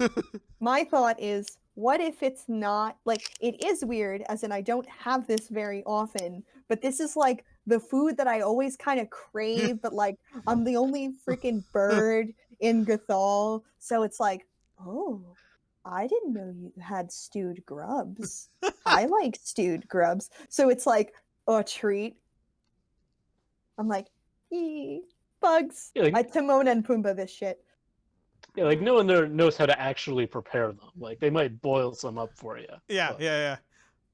my thought is, what if it's not like it is weird, as in I don't have this very often, but this is like the food that I always kind of crave, but like I'm the only freaking bird in Gathol, so it's like, oh, I didn't know you had stewed grubs. I like stewed grubs, so it's like a treat. I'm like, eee, bugs. Yeah, like- I Timon and Pumbaa this shit. Yeah, like no one there knows how to actually prepare them. Like they might boil some up for you. yeah, but- yeah,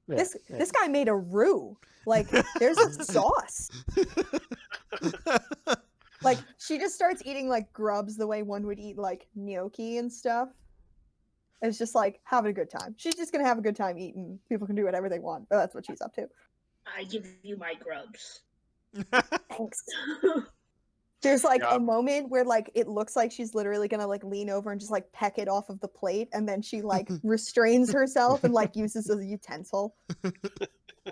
Yeah, This guy made a roux. Like, there's a sauce. yeah. Like, she just starts eating like grubs the way one would eat like gnocchi and stuff. It's just like having a good time. She's just gonna have a good time eating. People can do whatever they want, but that's what she's up to. I give you my grubs. Thanks. There's like Yeah. a moment where like it looks like she's literally gonna like lean over and just like peck it off of the plate, and then she like restrains herself and like uses a utensil.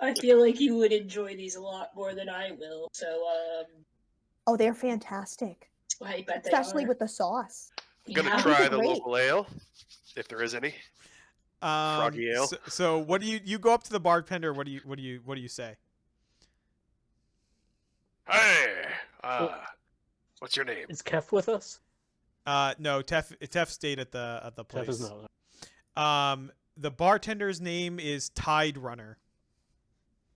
I feel like you would enjoy these a lot more than I will. So, Oh, they're fantastic, I bet they especially are. with the sauce. I'm gonna Yeah. try the Great. local ale, if there is any. Froggy ale. So what do you go up to the bartender? What do you say? Hey, what's your name? Is Kef with us? No, Tef stayed at the Kef is place. not. The bartender's name is Tide Runner.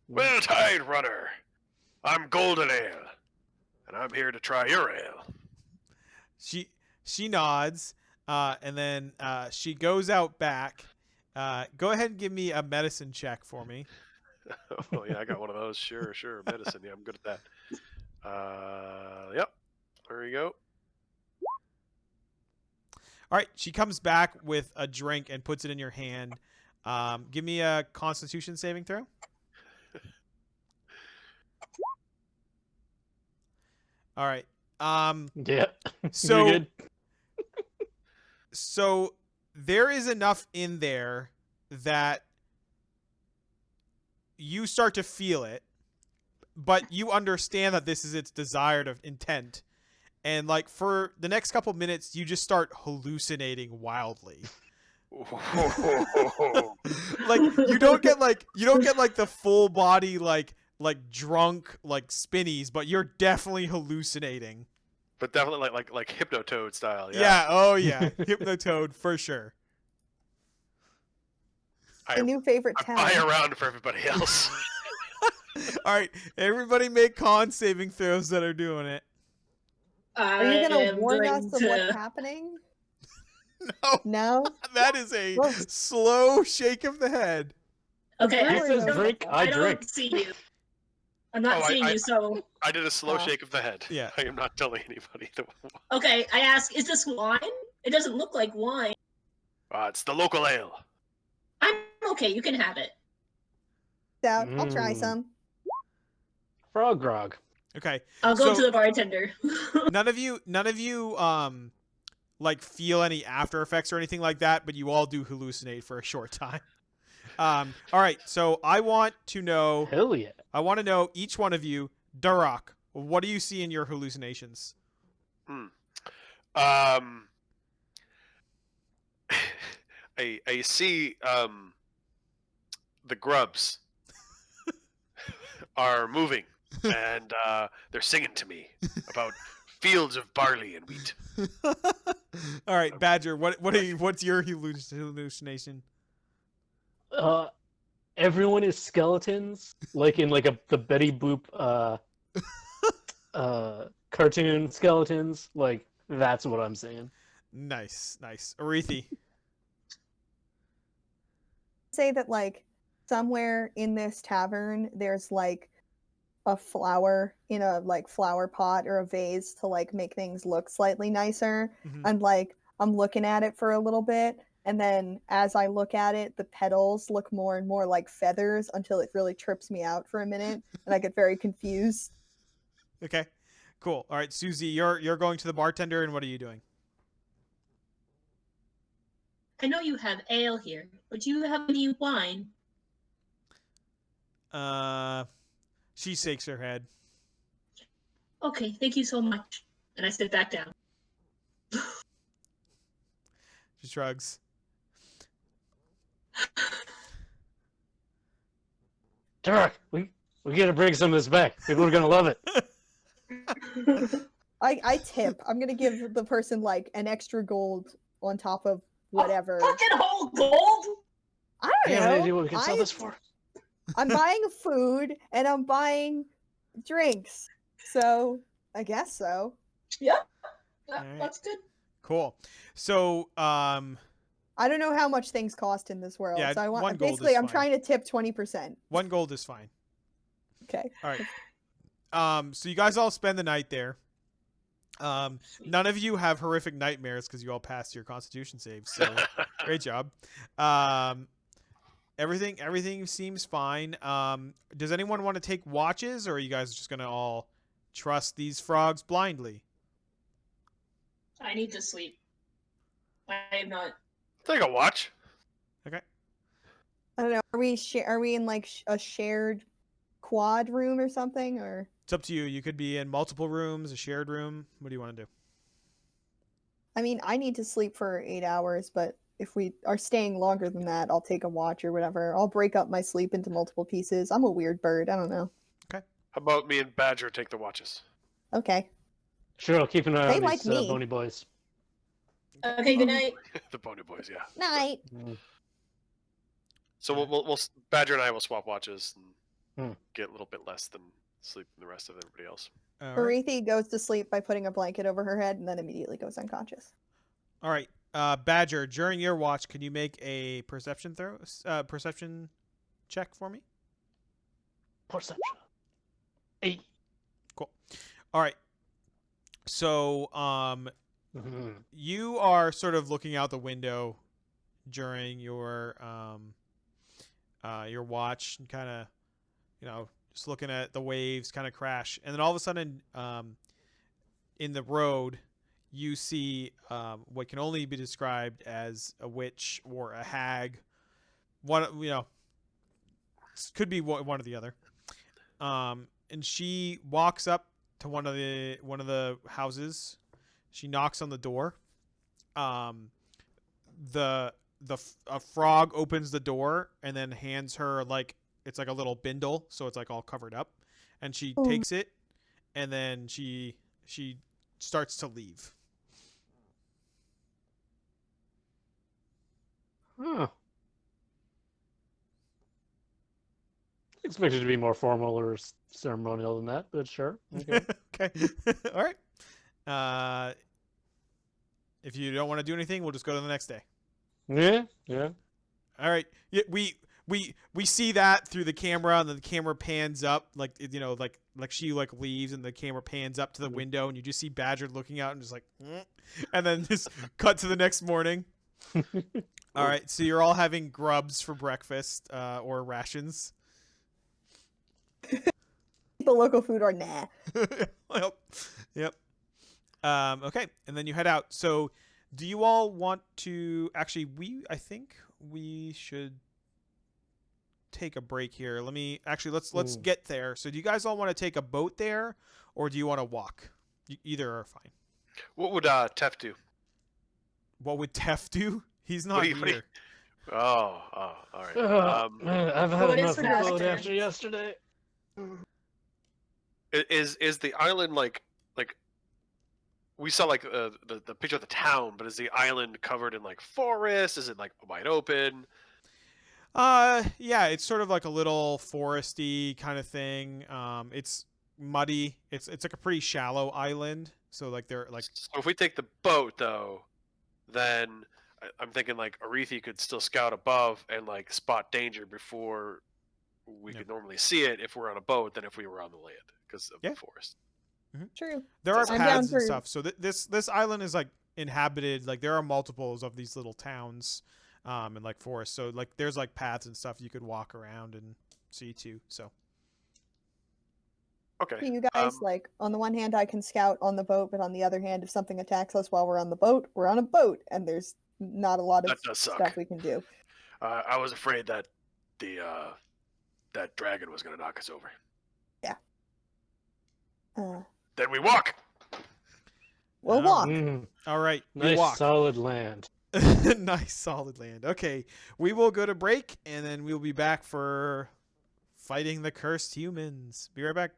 Well, Tide Runner, I'm Golden Ale, and I'm here to try your ale. She nods, and then she goes out back. Go ahead and give me a medicine check for me. Oh yeah, I got one of those. Sure, medicine. Yeah, I'm good at that. Yep. There we go. All right, she comes back with a drink and puts it in your hand. Give me a Constitution saving throw. All right. Yeah. So You're good. so there is enough in there that you start to feel it, but you understand that this is its desired of intent. And like for the next couple minutes, you just start hallucinating wildly. Like you don't get like the full body like drunk like spinnies, but you're definitely hallucinating. But definitely like Hypnotoad style. Yeah. Yeah. Oh yeah. Hypnotoad for sure. The new favorite I town. buy around for everybody else. All right, everybody make con saving throws that are doing it. Are you gonna am warn going us of to- what's happening? No, No. that is a Well- slow shake of the head. Okay, He I says don't- drink, I drink. don't see you. I'm not Oh, seeing you, so I did a slow shake of the head. Yeah. I am not telling anybody. okay. I ask, is this wine? It doesn't look like wine. It's the local ale. I'm okay. You can have it. Doubt. I'll try Mm. some. Frog grog. Okay, I'll go So- to the bartender. none of you like feel any after effects or anything like that, but you all do hallucinate for a short time. All right, so I want to know each one of you, Duroc, what do you see in your hallucinations? I see the grubs are moving and they're singing to me about fields of barley and wheat. All right, Badger, what's your hallucination? Everyone is skeletons, like in like the Betty Boop cartoon skeletons. Like that's what I'm saying. Nice. Arethi. Say that like somewhere in this tavern there's like a flower in a like flower pot or a vase to like make things look slightly nicer. Mhm. And like I'm looking at it for a little bit, and then as I look at it, the petals look more and more like feathers until it really trips me out for a minute, and I get very confused. Okay, cool. All right, Susie, you're going to the bartender, and what are you doing? I know you have ale here, but do you have any wine? She shakes her head. Okay, thank you so much. And I sit back down. She shrugs. Derek, we gotta bring some of this back. People are gonna love it. I tip. I'm gonna give the person like an extra gold on top of whatever. Fucking whole gold? I You don't have any know. idea what we can sell this for? I'm buying food and I'm buying drinks. So I guess so. Yeah, Alright. that's good. Cool. So, I don't know how much things cost in this world. Yeah, so I one want gold basically is I'm fine. trying to tip 20%. 1 gold is fine. Okay. All right. So you guys all spend the night there. None of you have horrific nightmares because you all passed your Constitution saves. So great job. Everything seems fine. Does anyone want to take watches, or are you guys just gonna all trust these frogs blindly? I need to sleep. I am not. Take a watch. Okay. I don't know. Are we in like a shared quad room or something, or It's up to you. You could be in multiple rooms, a shared room. What do you want to do? I mean, I need to sleep for 8 hours, but if we are staying longer than that, I'll take a watch or whatever. I'll break up my sleep into multiple pieces. I'm a weird bird. I don't know. How about me and Badger take the watches? Okay. Sure, I'll keep an eye They on like these me. bony boys. Okay, good night. The Pony Boys, yeah. Night. So we'll Badger and I will swap watches and Hmm. get a little bit less than sleep than the rest of everybody else. All right. Harithi goes to sleep by putting a blanket over her head and then immediately goes unconscious. All right. Badger, during your watch, can you make a perception check for me? Perception. 8. All right. So, Mhm. you are sort of looking out the window during your watch and kind of, just looking at the waves kind of crash, and then all of a sudden, in the road, you see what can only be described as a witch or a hag. One, could be one or the other. And she walks up to one of the houses. She knocks on the door. A frog opens the door and then hands her it's like a little bindle, so it's like all covered up, and she Oh. takes it, and then she starts to leave. Huh. Expected to be more formal or ceremonial than that, but sure. Okay. Okay. All right. If you don't want to do anything, we'll just go to the next day. Yeah. Yeah. All right. Yeah, we see that through the camera, and then the camera pans up, like she leaves, and the camera pans up to the window, and you just see Badger looking out and just like, and then just cut to the next morning. All right. So you're all having grubs for breakfast, or rations. The local food or nah. Yep. Okay, and then you head out. So, do you all want to actually? I think we should take a break here. Let's get there. So, do you guys all want to take a boat there, or do you want to walk? Either are fine. What would Tef do? What would Tef do? He's not here. Oh, all right. Man, I've had What is enough fast food turns? after yesterday. Is the island like we saw the picture of the town, but is the island covered in like forest? Is it like wide open? Yeah, it's sort of like a little foresty kind of thing. It's muddy. It's like a pretty shallow island. So like they're like. So if we take the boat though, then I'm thinking like Arethi could still scout above and like spot danger before we could normally see it if we're on a boat than if we were on the land because of the forest. True. There are I'm down paths and for- stuff. So this island is like inhabited. Like there are multiples of these little towns, and like forests. So like there's like paths and stuff you could walk around and see too. So Okay. You guys, like, on the one hand, I can scout on the boat, but on the other hand, if something attacks us while we're on the boat, we're on a boat, and there's not a lot of That does suck. stuff we can do. I was afraid that that dragon was going to knock us over. Then we walk. We'll walk. all right, you Nice walk. solid land. Nice solid land. Okay, we will go to break, and then we'll be back for fighting the cursed humans. Be right back.